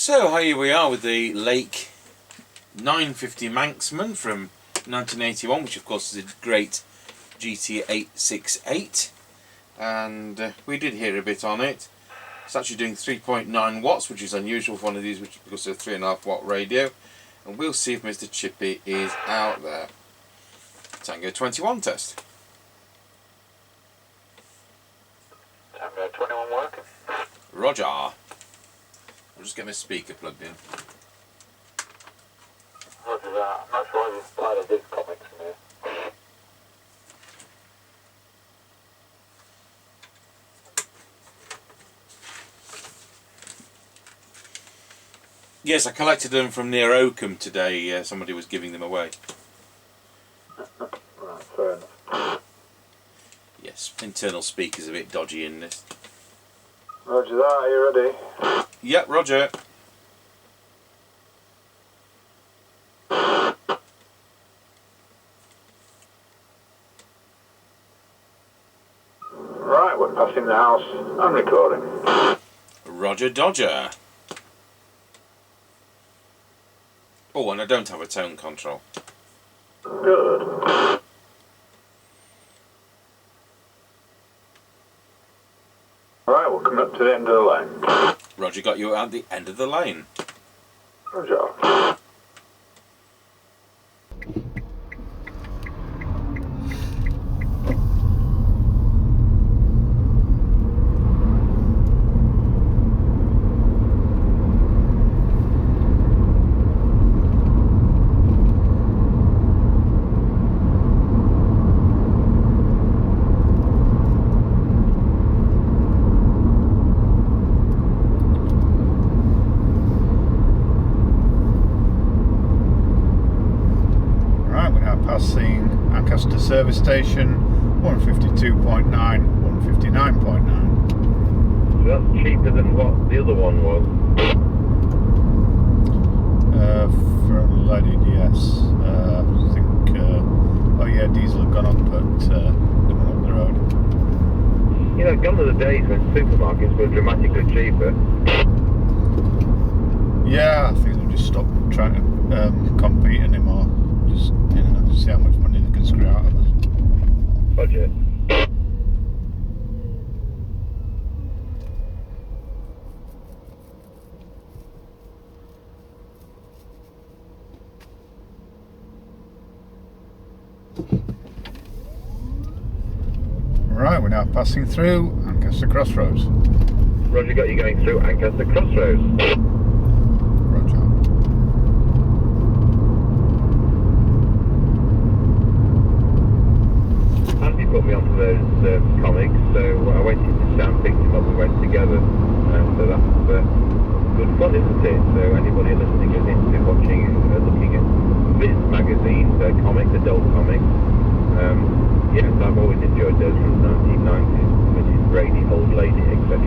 So here we are with the Lake 950 ManxMan from 1981, which of course is a Great GT858, and we did hear a bit on it. It's actually doing 3.9 watts, which is unusual for one of these, which because it's a 3.5 watt radio. And we'll see if Mr. Chippie is out there. Tango 21 test. Tango 21 working. Roger. I'll just get my speaker plugged in. Roger that. I'm not sure if it's part of this comics in here. Yes, I collected them from near Oakham today. Somebody was giving them away. Right, fair enough. Yes, internal speaker's a bit dodgy in this. Roger that, are you ready? Yep, roger. Right, we're passing the house. I'm recording. Roger Dodger. Oh, and I don't have a tone control. Good. Right, we're coming up to the end of the lane. Roger got you at the end of the lane. Roger. Passing Ancaster service station, 152.9, 159.9. So that's cheaper than what the other one was? From leaded, yes. I think, oh yeah, diesel had gone up, but coming up the road. You know, gone are the days when supermarkets were dramatically cheaper. Yeah, I think they've just stopped trying to compete anymore. Just, you know, see how much money they can screw out of us. Budget. Right, we're now passing through Ancaster Crossroads. Roger got you going through Ancaster Crossroads. Roger. Andy put me onto those comics, so I went into town, picked him up, we went together. So that's good fun, isn't it? So anybody listening is into watching, looking at Viz magazines, comics, adult comics. Yes, I've always enjoyed those from the 1990s, Mrs. Brady, Old Lady, etc.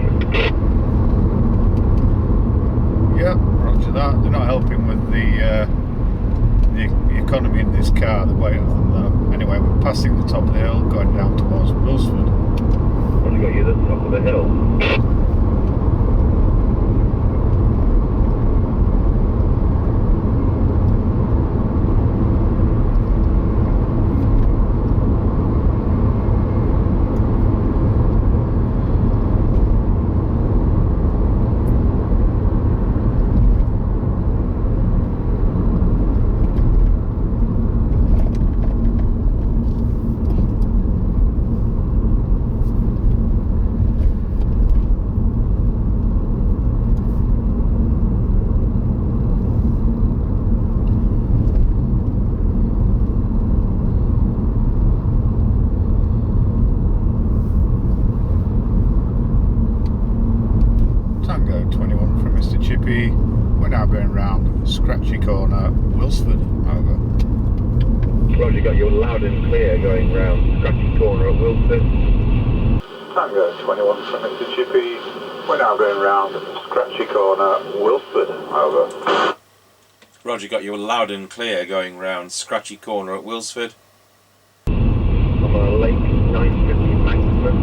Yeah, roger that. They're not helping with the economy in this car, the weight of them though. Anyway, we're passing the top of the hill, going down towards Wilsford. Only got you at the top of the hill. Tango 21 from Mr. Chippie. We're now going round Scratchy Corner, Wilsford. Over. Roger got you loud and clear going round Scratchy Corner at Wilson. Tango 21 from Mr. Chippie. We're now going round Scratchy Corner, Wilsford. Over. Roger got you loud and clear going round Scratchy Corner at Wilsford. On a Lake 950 ManxMan,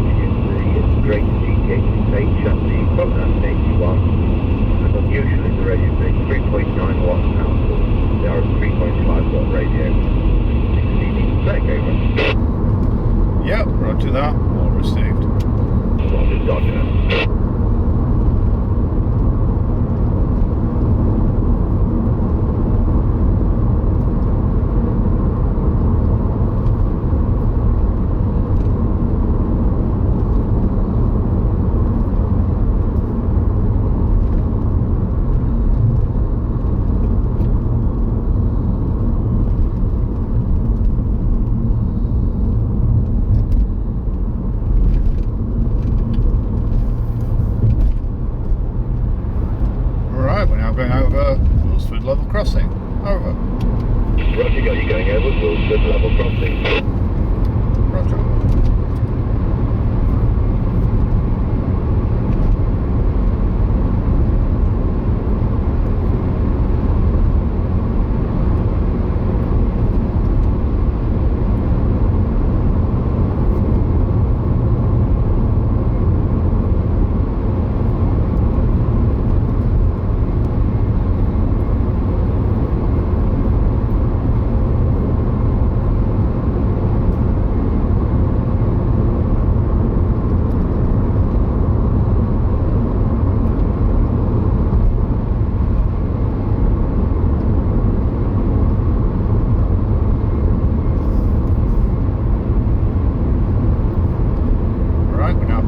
which is the Great GT858 chassis from 1981. And on that, all received. Roger, Dodger. Level crossing. Over. Roger, got you going over Wilson level crossing. Roger.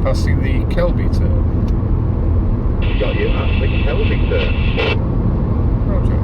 Passing the Kelby turn. Got you at the Kelby turn. Roger.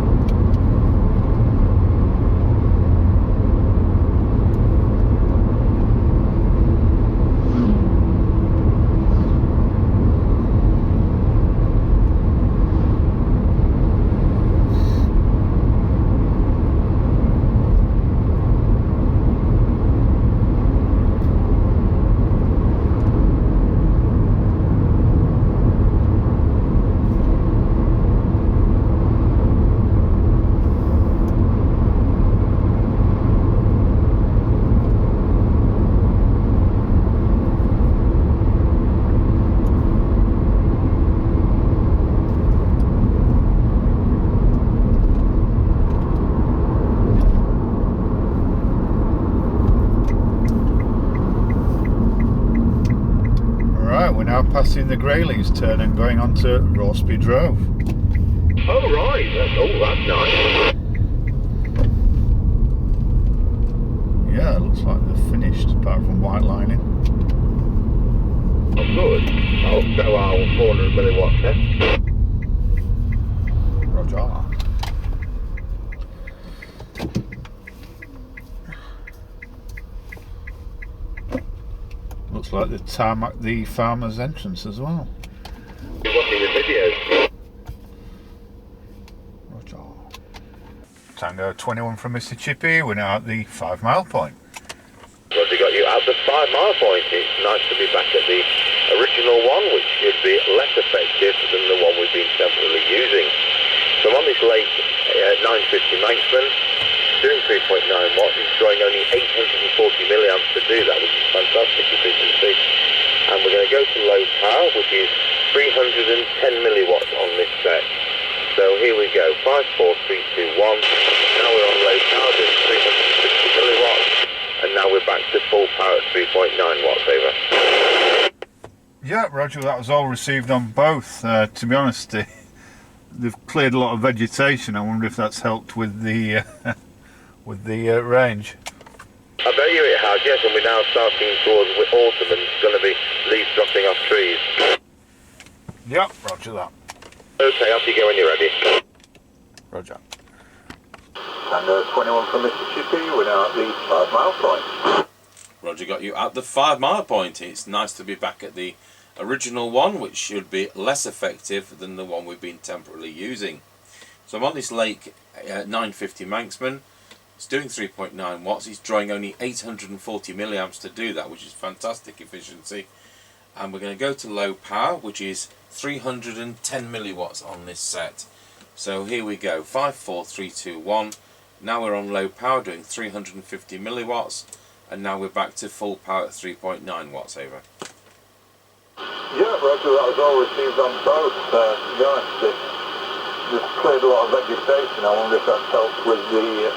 We're now passing the Grayleys turn and going on to Rawsby Drove. Oh right, that's nice. Yeah, it looks like they're finished apart from white lining. Oh good. I'll show our 400 milliwatt test. Roger. Looks like the tarmac the farmer's entrance as well. You're watching the video. Roger. Tango 21 from Mr. Chippie, we're now at the 5 mile point. Roger, got you at the 5 mile point. It's nice to be back at the original one, which should be less effective than the one we've been temporarily using. So I'm on this lake 950 ManxMan, doing 3.9 watts, it's drawing only 840 milliamps to do that, which is fantastic efficiency. And we're going to go to low power, which is 310 milliwatts on this set. So here we go, 5, 4, 3, 2, 1. Now we're on low power, doing 360 milliwatts, and now we're back to full power at 3.9 watts, over. Yeah, Roger, that was all received on both. To be honest, they've cleared a lot of vegetation. I wonder if that's helped with the range. I bet you it has, yes, and we're now starting towards autumn and it's going to be leaves dropping off trees. Yep, Roger that. Okay, off you go when you're ready. Roger. Tango 21 from Mr. Chippie, we're now at the 5 mile point. Roger, got you at the 5 mile point. It's nice to be back at the original one, which should be less effective than the one we've been temporarily using. So I'm on this lake 950 ManxMan. It's doing 3.9 watts. It's drawing only 840 milliamps to do that, which is fantastic efficiency. And we're going to go to low power, which is 310 milliwatts on this set. So here we go, 5, 4, 3, 2, 1. Now we're on low power doing 350 milliwatts, and now we're back to full power at 3.9 watts, over. Yeah, Roger, that was all received on both. To be honest, they've cleared a lot of vegetation. I wonder if that's helped with the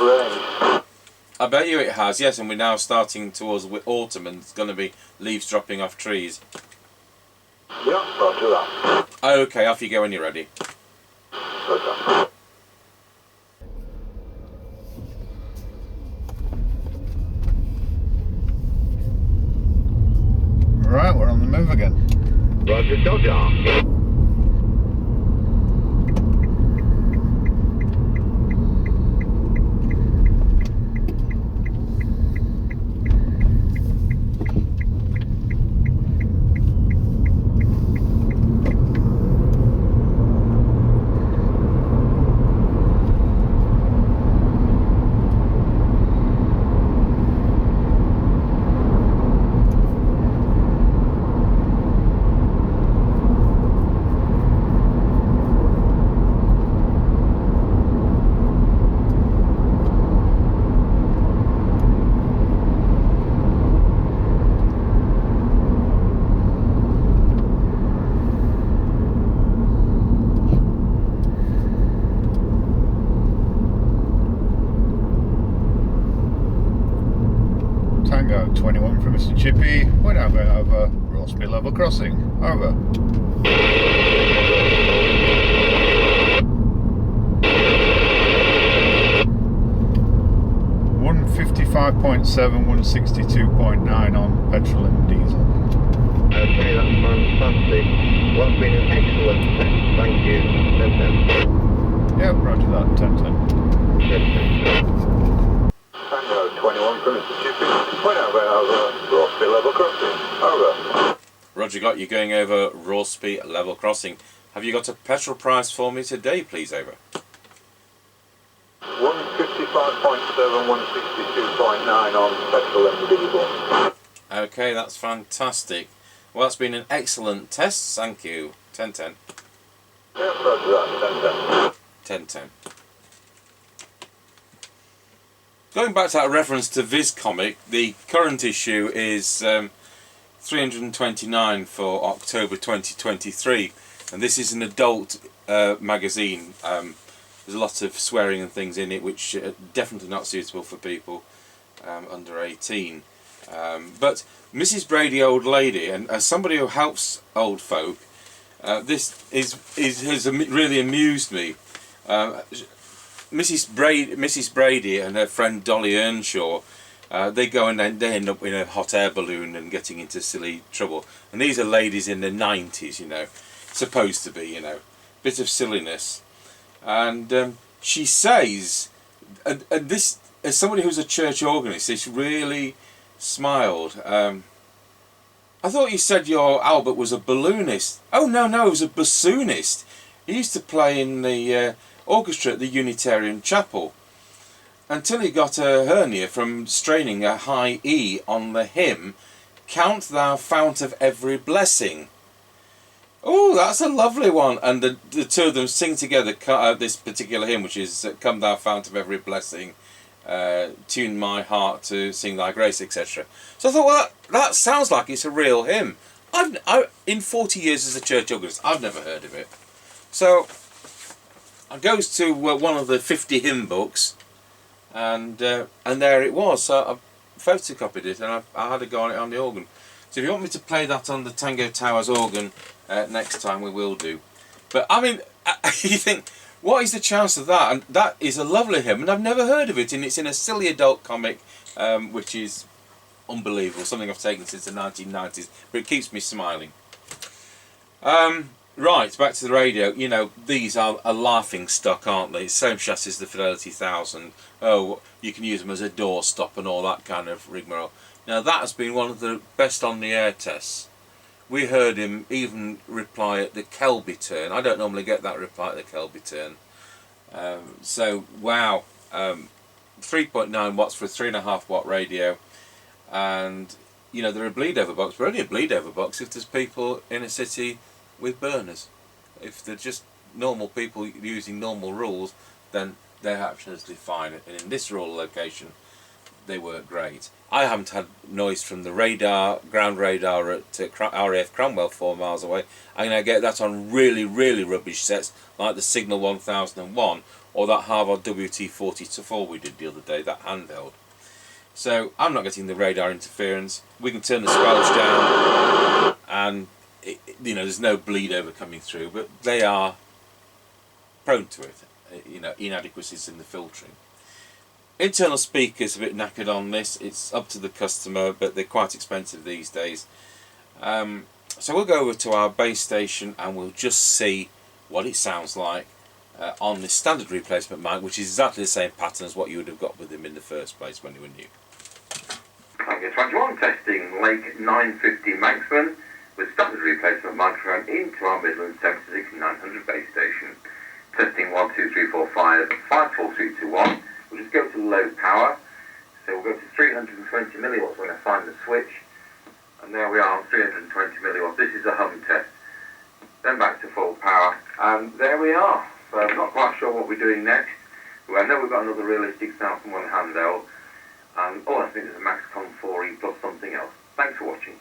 range. I bet you it has, yes, and we're now starting towards autumn and it's going to be leaves dropping off trees. Yeah, roger that. Okay, off you go when you're ready. Roger. Right, we're on the move again. Roger, Dodger. 21 from Mr. Chippie. We're now going over Rossby level crossing. Over. 155.7, 162.9 on petrol and diesel. Okay, that's fantastic. Well, it's been an excellent test. Thank you. 10-10. Yep, roger that. 10-10. 10-10. Tango 21 from Mr. Chippie. We're now going over Rossby level crossing. Over. Roger, got you going over Rossby level crossing. Have you got a petrol price for me today, please? Over. 155.7, 162.9 on petrol and diesel. Okay, that's fantastic. Well, that's been an excellent test. Thank you. 10-10. Yeah, roger that. 10-10. 10-10. Going back to that reference to Viz Comic, the current issue is 329 for October 2023, and this is an adult magazine. There's a lot of swearing and things in it, which are definitely not suitable for people under 18. But Mrs. Brady, old lady, and as somebody who helps old folk, this has really amused me. Mrs. Brady and her friend Dolly Earnshaw, they go and they end up in a hot air balloon and getting into silly trouble. And these are ladies in their 90s, you know, supposed to be, you know, bit of silliness. And she says, and this, as somebody who's a church organist, this really smiled. I thought you said your Albert was a balloonist. Oh no, he was a bassoonist. He used to play in the orchestra at the Unitarian Chapel until he got a hernia from straining a high E on the hymn, "Count Thou Fount of Every Blessing." Oh, that's a lovely one. And the two of them sing together this particular hymn, which is "Come Thou Fount of Every Blessing, tune my heart to sing Thy grace," etc. So I thought, well, that sounds like it's a real hymn. In 40 years as a church organist, I've never heard of it. So I goes to one of the 50 hymn books, and there it was. So I photocopied it and I had a go on it on the organ. So if you want me to play that on the Tango Towers organ next time, we will do. But I mean, you think, what is the chance of that? And that is a lovely hymn, and I've never heard of it, and it's in a silly adult comic, which is unbelievable, something I've taken since the 1990s, but it keeps me smiling. Right, back to the radio. You know, these are a laughing stock, aren't they? Same chassis as the Fidelity 1000. Oh, you can use them as a doorstop and all that kind of rigmarole. Now that has been one of the best on the air tests. We heard him even reply at the Kelby turn. I don't normally get that reply at the Kelby turn. So, wow. 3.9 watts for a 3.5 watt radio. And, you know, they're a bleed over box. But only a bleed over box if there's people in a city with burners. If they're just normal people using normal rules, then they're absolutely fine. And in this rural location, they work great. I haven't had noise from the radar, ground radar at RAF Cranwell 4 miles away. I'm going to get that on really, really rubbish sets like the Signal 1001 or that Harvard WT44 we did the other day, that handheld. So I'm not getting the radar interference. We can turn the squelch down, and you know, there's no bleed over coming through, but they are prone to it. You know, inadequacies in the filtering. Internal speakers a bit knackered on this. It's up to the customer, but they're quite expensive these days. So we'll go over to our base station and we'll just see what it sounds like on the standard replacement mic, which is exactly the same pattern as what you would have got with them in the first place when you were new. Target 21, testing Lake 950 ManxMan with standard replacement microphone into our Midland 76900 base station. Testing 1, 2, 3, 4, 5, 5, 4, 3, 2, 1. We'll just go to low power. So we'll go to 320 milliwatts when I find the switch. And there we are on 320 milliwatts. This is a hum test. Then back to full power. And there we are. So I'm not quite sure what we're doing next. Well, I know we've got another realistic sound from one handheld. And I think there's a MaxCon 4E plus something else. Thanks for watching.